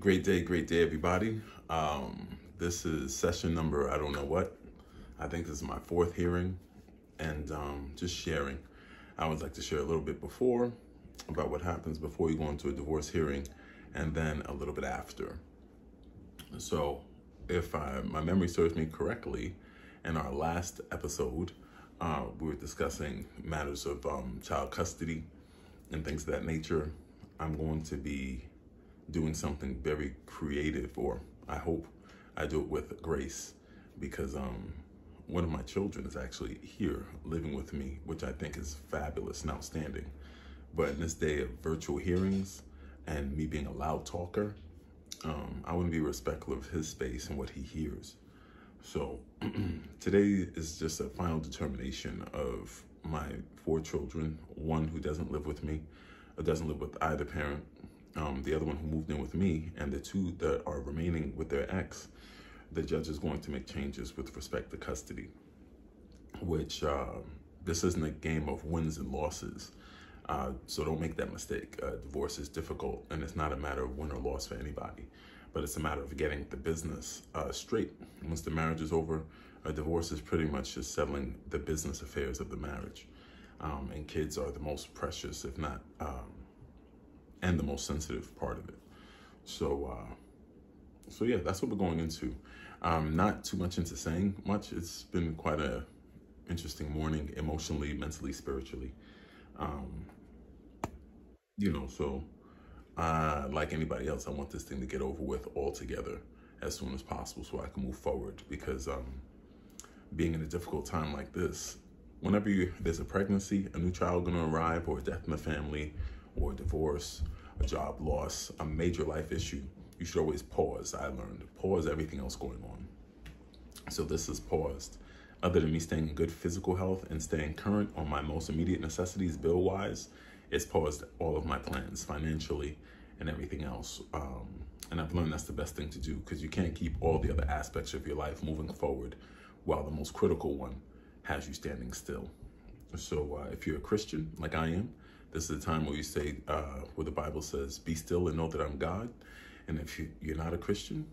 Great day, everybody. This is session number, I don't know what. I think this is my fourth hearing, and just sharing. I would like to share a little bit before about what happens before you go into a divorce hearing, and then a little bit after. So, if my memory serves me correctly, in our last episode, we were discussing matters of child custody and things of that nature. I'm going to be doing something very creative, or I hope I do it with grace, because one of my children is actually here living with me, which I think is fabulous and outstanding. But in this day of virtual hearings and me being a loud talker, I want to be respectful of his space and what he hears. So today is just a final determination of my 4 children, one who doesn't live with me, or doesn't live with either parent, the other one who moved in with me, and the 2 that are remaining with their ex. The judge is going to make changes with respect to custody, which this isn't a game of wins and losses. So don't make that mistake. Divorce is difficult, and it's not a matter of win or loss for anybody, but it's a matter of getting the business straight. Once the marriage is over, a divorce is pretty much just settling the business affairs of the marriage. And kids are the most precious, if not, and the most sensitive part of it. So yeah, that's what we're going into. Not too much into saying much. It's been quite a interesting morning, emotionally, mentally, spiritually. So like anybody else, I want this thing to get over with altogether as soon as possible so I can move forward, because being in a difficult time like this, whenever there's a pregnancy, a new child gonna arrive, or a death in the family, or a divorce, a job loss, a major life issue, you should always pause. I learned, pause everything else going on. So this is paused. Other than me staying in good physical health and staying current on my most immediate necessities bill-wise, it's paused all of my plans financially and everything else. And I've learned that's the best thing to do, because you can't keep all the other aspects of your life moving forward while the most critical one has you standing still. So if you're a Christian, like I am, this is the time where you say, where the Bible says, be still and know that I'm God. And if you're not a Christian,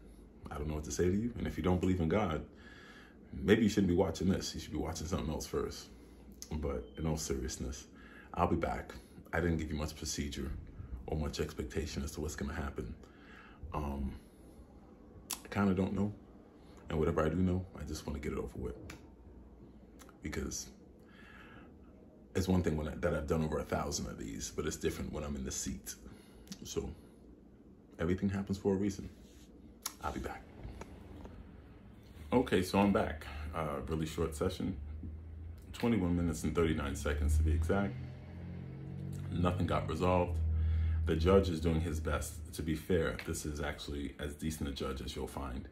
I don't know what to say to you. And if you don't believe in God, maybe you shouldn't be watching this. You should be watching something else first. But in all seriousness, I'll be back. I didn't give you much procedure or much expectation as to what's going to happen. I kind of don't know. And whatever I do know, I just want to get it over with. Because it's one thing that I've done over 1,000 of these, but it's different when I'm in the seat. So everything happens for a reason. I'll be back. Okay, so I'm back. Really short session, 21 minutes and 39 seconds to be exact. Nothing got resolved. The judge is doing his best. To be fair, this is actually as decent a judge as you'll find.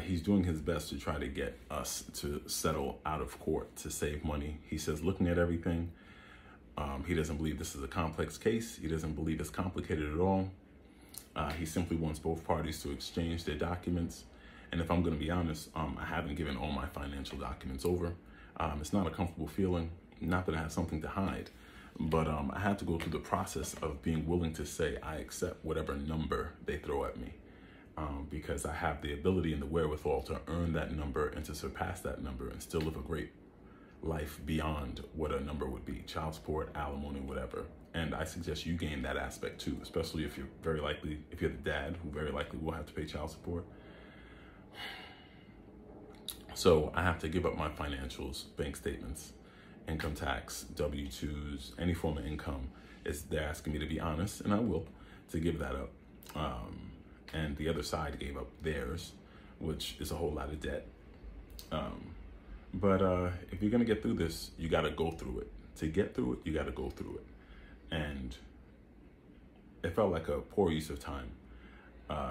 He's doing his best to try to get us to settle out of court to save money. He says, looking at everything, he doesn't believe this is a complex case. He doesn't believe it's complicated at all. He simply wants both parties to exchange their documents. And if I'm going to be honest, I haven't given all my financial documents over. It's not a comfortable feeling, not that I have something to hide, but I had to go through the process of being willing to say I accept whatever number they throw at me, because I have the ability and the wherewithal to earn that number and to surpass that number and still live a great life beyond what a number would be, child support, alimony, whatever. And I suggest you gain that aspect too, especially if you're if you're the dad who very likely will have to pay child support. So I have to give up my financials, bank statements, income tax, W-2s, any form of income. They're asking me to be honest, and I will, to give that up. And the other side gave up theirs, which is a whole lot of debt. But if you're gonna get through this, you gotta go through it. To get through it, you gotta go through it. And it felt like a poor use of time,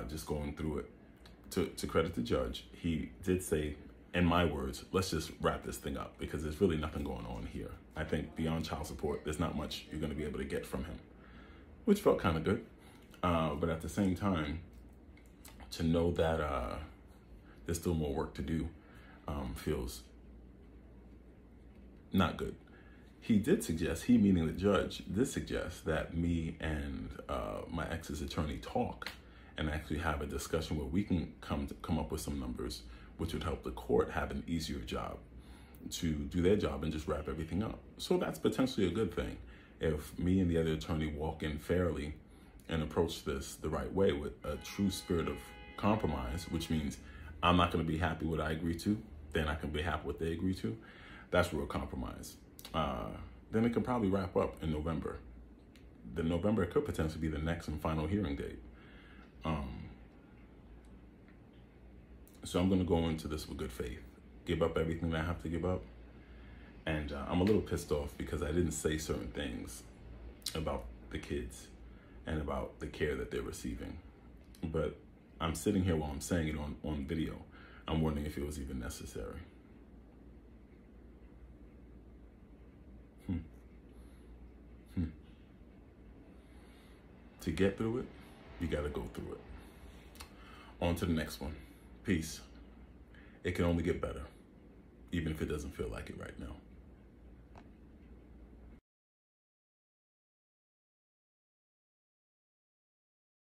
just going through it. To credit the judge, he did say, in my words, let's just wrap this thing up, because there's really nothing going on here. I think beyond child support, there's not much you're gonna be able to get from him, which felt kind of good. But at the same time, to know that there's still more work to do feels not good. He did suggest, he meaning the judge, did suggest that me and my ex's attorney talk and actually have a discussion where we can come up with some numbers, which would help the court have an easier job to do their job and just wrap everything up. So that's potentially a good thing. If me and the other attorney walk in fairly and approach this the right way with a true spirit of compromise, which means I'm not going to be happy with what I agree to, then I can be happy with what they agree to. That's real compromise. Then it can probably wrap up in November. Then November could potentially be the next and final hearing date. So I'm going to go into this with good faith, give up everything that I have to give up. And I'm a little pissed off because I didn't say certain things about the kids and about the care that they're receiving. But I'm sitting here while I'm saying it on video. I'm wondering if it was even necessary. To get through it, you got to go through it. On to the next one. Peace. It can only get better, even if it doesn't feel like it right now.